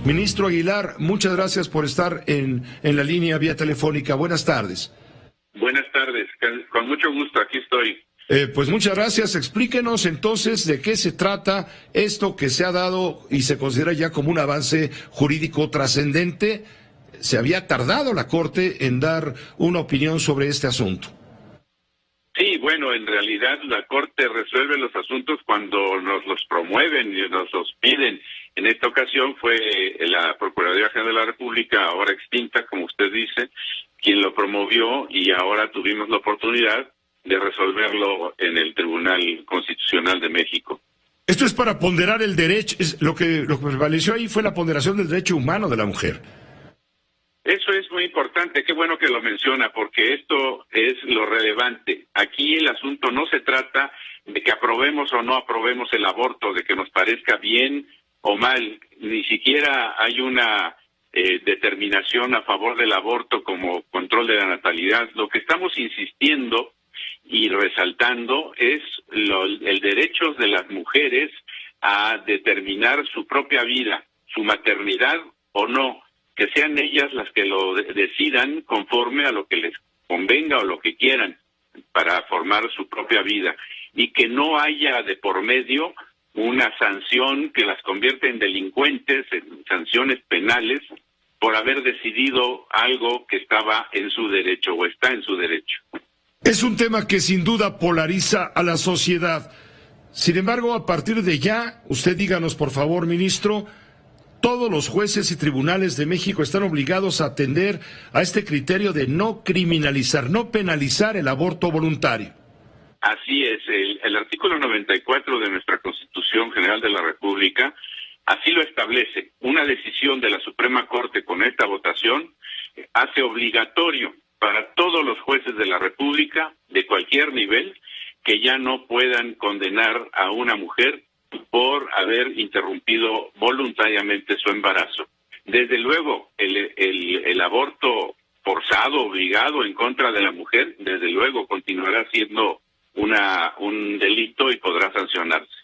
Ministro Aguilar, muchas gracias por estar en la línea vía telefónica. Buenas tardes. Buenas tardes, con mucho gusto, aquí estoy. Pues muchas gracias. Explíquenos entonces de qué se trata esto que se ha dado y se considera ya como un avance jurídico trascendente. Se había tardado la Corte en dar una opinión sobre este asunto. Sí, bueno, en realidad la Corte resuelve los asuntos cuando nos los promueven y nos los piden. En esta ocasión fue la Procuraduría General de la República, ahora extinta, como usted dice, quien lo promovió y ahora tuvimos la oportunidad de resolverlo en el Tribunal Constitucional de México. Esto es para ponderar el derecho, lo que prevaleció ahí fue la ponderación del derecho humano de la mujer. Eso es muy importante, qué bueno que lo menciona, porque esto es lo relevante. Aquí el asunto no se trata de que aprobemos o no aprobemos el aborto, de que nos parezca bien o mal, ni siquiera hay una determinación a favor del aborto como control de la natalidad. Lo que estamos insistiendo y resaltando es el derecho de las mujeres a determinar su propia vida, su maternidad o no, que sean ellas las que lo decidan conforme a lo que les convenga o lo que quieran para formar su propia vida, y que no haya de por medio una sanción que las convierte en delincuentes, en sanciones penales, por haber decidido algo que estaba en su derecho o está en su derecho. Es un tema que sin duda polariza a la sociedad. Sin embargo, a partir de ya, usted díganos por favor, ministro, todos los jueces y tribunales de México están obligados a atender a este criterio de no criminalizar, no penalizar el aborto voluntario. Así es, el artículo 94 de nuestra Constitución General de la República así lo establece. Una decisión de la Suprema Corte con esta votación hace obligatorio para todos los jueces de la República, de cualquier nivel, que ya no puedan condenar a una mujer por haber interrumpido voluntariamente su embarazo. Desde luego, el aborto forzado, obligado en contra de la mujer, desde luego continuará siendo un delito y podrá sancionarse.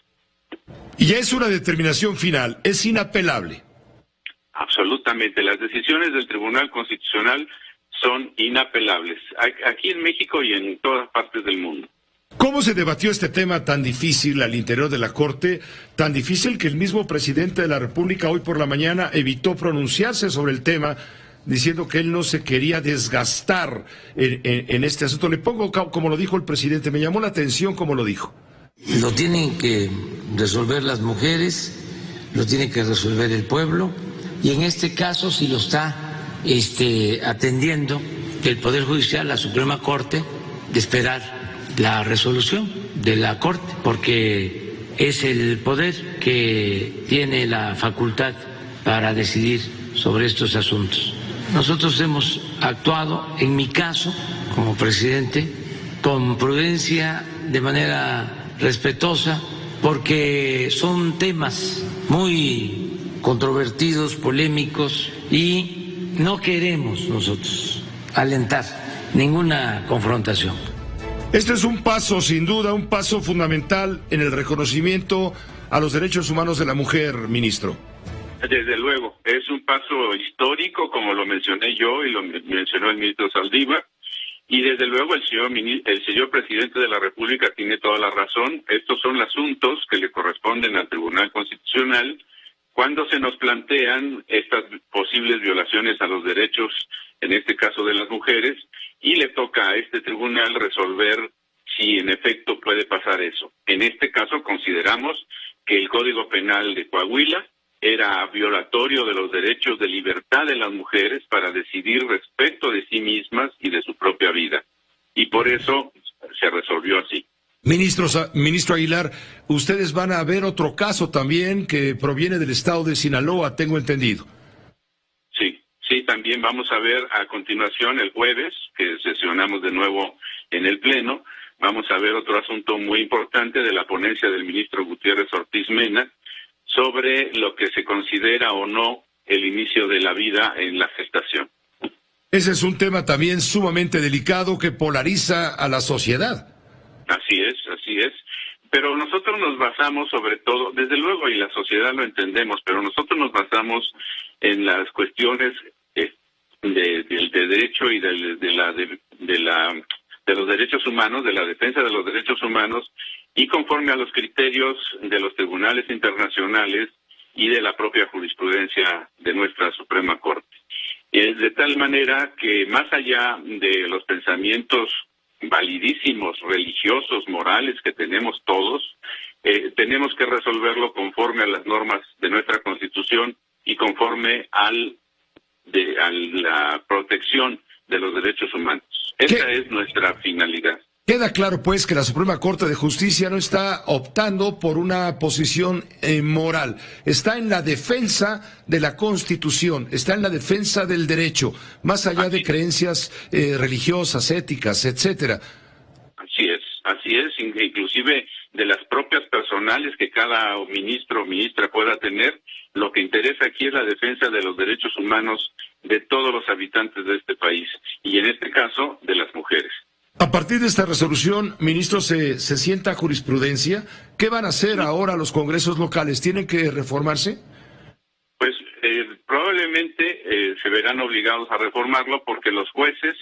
Y es una determinación final, es inapelable. Absolutamente, las decisiones del Tribunal Constitucional son inapelables, aquí en México y en todas partes del mundo. ¿Cómo se debatió este tema tan difícil al interior de la Corte? Tan difícil que el mismo presidente de la República hoy por la mañana evitó pronunciarse sobre el tema, diciendo que él no se quería desgastar en este asunto. Le pongo como lo dijo el presidente, me llamó la atención como lo dijo. Lo tienen que resolver las mujeres, lo tiene que resolver el pueblo, y en este caso si lo está atendiendo el Poder Judicial, la Suprema Corte, de esperar la resolución de la Corte, porque es el poder que tiene la facultad para decidir sobre estos asuntos. Nosotros hemos actuado, en mi caso, como presidente, con prudencia, de manera respetuosa, porque son temas muy controvertidos, polémicos, y no queremos nosotros alentar ninguna confrontación. Este es un paso, sin duda, un paso fundamental en el reconocimiento a los derechos humanos de la mujer, ministro. Desde luego, es un paso histórico, como lo mencioné yo y lo mencionó el ministro Saldívar, y desde luego el señor presidente de la República tiene toda la razón. Estos son asuntos que le corresponden al Tribunal Constitucional cuando se nos plantean estas posibles violaciones a los derechos, en este caso de las mujeres, y le toca a este tribunal resolver si en efecto puede pasar eso. En este caso consideramos que el Código Penal de Coahuila era violatorio de los derechos de libertad de las mujeres para decidir respecto de sí mismas y de su propia vida. Y por eso se resolvió así. Ministro Aguilar, ustedes van a ver otro caso también que proviene del estado de Sinaloa, tengo entendido. Sí, también vamos a ver a continuación el jueves, que sesionamos de nuevo en el Pleno, vamos a ver otro asunto muy importante de la ponencia del ministro Gutiérrez Ortiz Mena sobre lo que se considera o no el inicio de la vida en la gestación. Ese es un tema también sumamente delicado que polariza a la sociedad. Así es. Pero nosotros nos basamos sobre todo, desde luego, y la sociedad lo entendemos, pero nosotros nos basamos en las cuestiones del derecho y de los derechos humanos, de la defensa de los derechos humanos, y conforme a los criterios de los tribunales internacionales y de la propia jurisprudencia de nuestra Suprema Corte. De tal manera que más allá de los pensamientos validísimos, religiosos, morales que tenemos todos, tenemos que resolverlo conforme a las normas de nuestra Constitución y conforme a la protección de los derechos humanos. Esa es nuestra finalidad. Queda claro, pues, que la Suprema Corte de Justicia no está optando por una posición moral. Está en la defensa de la Constitución, está en la defensa del derecho, más allá de creencias religiosas, éticas, etcétera. Así es, inclusive de las propias personales que cada ministro o ministra pueda tener. Lo que interesa aquí es la defensa de los derechos humanos de todos los habitantes de este país, y en este caso, de las mujeres. A partir de esta resolución, ministro, se sienta jurisprudencia. ¿Qué van a hacer ahora los congresos locales? ¿Tienen que reformarse? Pues probablemente se verán obligados a reformarlo, porque los jueces,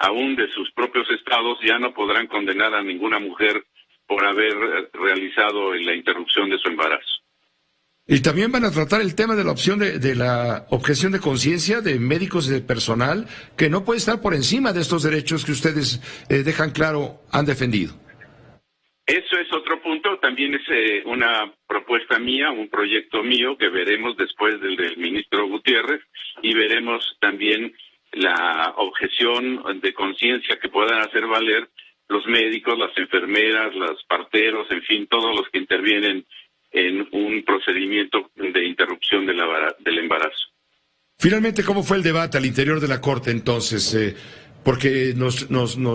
aún de sus propios estados, ya no podrán condenar a ninguna mujer por haber realizado la interrupción de su embarazo. Y también van a tratar el tema de la opción de la objeción de conciencia de médicos y de personal, que no puede estar por encima de estos derechos que ustedes dejan claro han defendido. Eso es otro punto, también es una propuesta mía, un proyecto mío que veremos después del ministro Gutiérrez, y veremos también la objeción de conciencia que puedan hacer valer los médicos, las enfermeras, los parteros, en fin, todos los que intervienen en un procedimiento de interrupción del embarazo. Finalmente, ¿cómo fue el debate al interior de la Corte entonces? Porque nos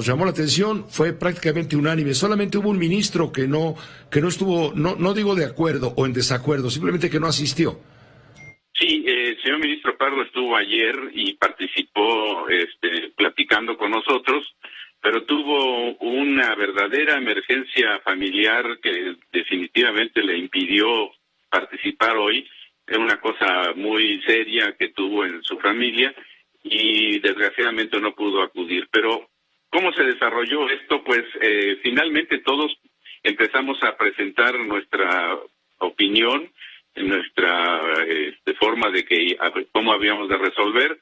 llamó la atención, fue prácticamente unánime. Solamente hubo un ministro que no estuvo, no digo de acuerdo o en desacuerdo, simplemente que no asistió. Sí, el señor ministro Pardo estuvo ayer y participó platicando con nosotros, pero tuvo una verdadera emergencia familiar que definitivamente le impidió participar hoy. Es una cosa muy seria que tuvo en su familia y desgraciadamente no pudo acudir. Pero ¿cómo se desarrolló esto? Pues finalmente todos empezamos a presentar nuestra opinión, nuestra forma de cómo habíamos de resolver.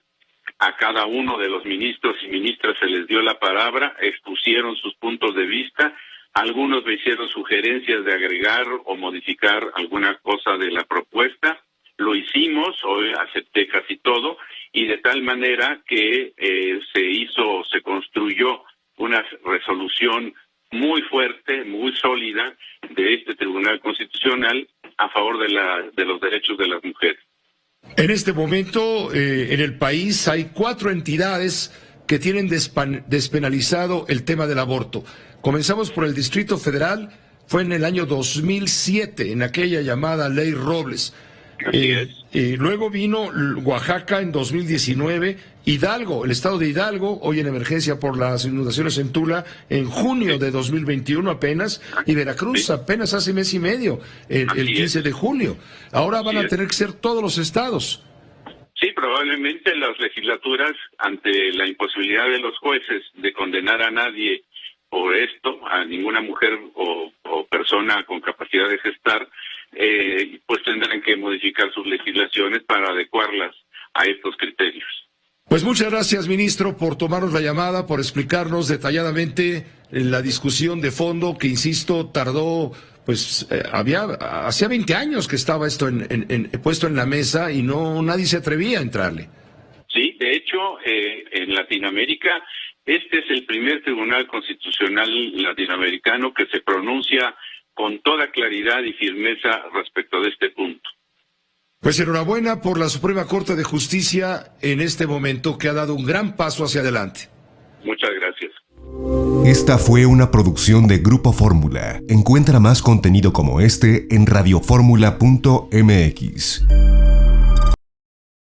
A cada uno de los ministros y ministras se les dio la palabra, expusieron sus puntos de vista, algunos me hicieron sugerencias de agregar o modificar alguna cosa de la propuesta, lo hicimos, hoy acepté casi todo, y de tal manera que se construyó una resolución muy fuerte, muy sólida de este Tribunal Constitucional a favor de los derechos de las mujeres. En este momento, en el país hay 4 entidades que tienen despenalizado el tema del aborto. Comenzamos por el Distrito Federal, fue en el año 2007, en aquella llamada Ley Robles. Luego vino Oaxaca en 2019, Hidalgo, el estado de Hidalgo, hoy en emergencia por las inundaciones en Tula, en junio de 2021 apenas, y Veracruz apenas hace mes y medio, el 15 de julio. Ahora van a tener que ser todos los estados. Sí, probablemente las legislaturas, ante la imposibilidad de los jueces de condenar a nadie por esto, a ninguna mujer o persona con capacidad de gestar, pues tendrán que modificar sus legislaciones para adecuarlas a estos criterios. Pues muchas gracias, ministro, por tomarnos la llamada, por explicarnos detalladamente la discusión de fondo que, insisto, tardó, pues hacía 20 años que estaba esto puesto en la mesa y nadie se atrevía a entrarle. Sí, de hecho, en Latinoamérica, este es el primer tribunal constitucional latinoamericano que se pronuncia con toda claridad y firmeza respecto de este punto. Pues enhorabuena por la Suprema Corte de Justicia en este momento, que ha dado un gran paso hacia adelante. Muchas gracias. Esta fue una producción de Grupo Fórmula. Encuentra más contenido como este en radioformula.mx.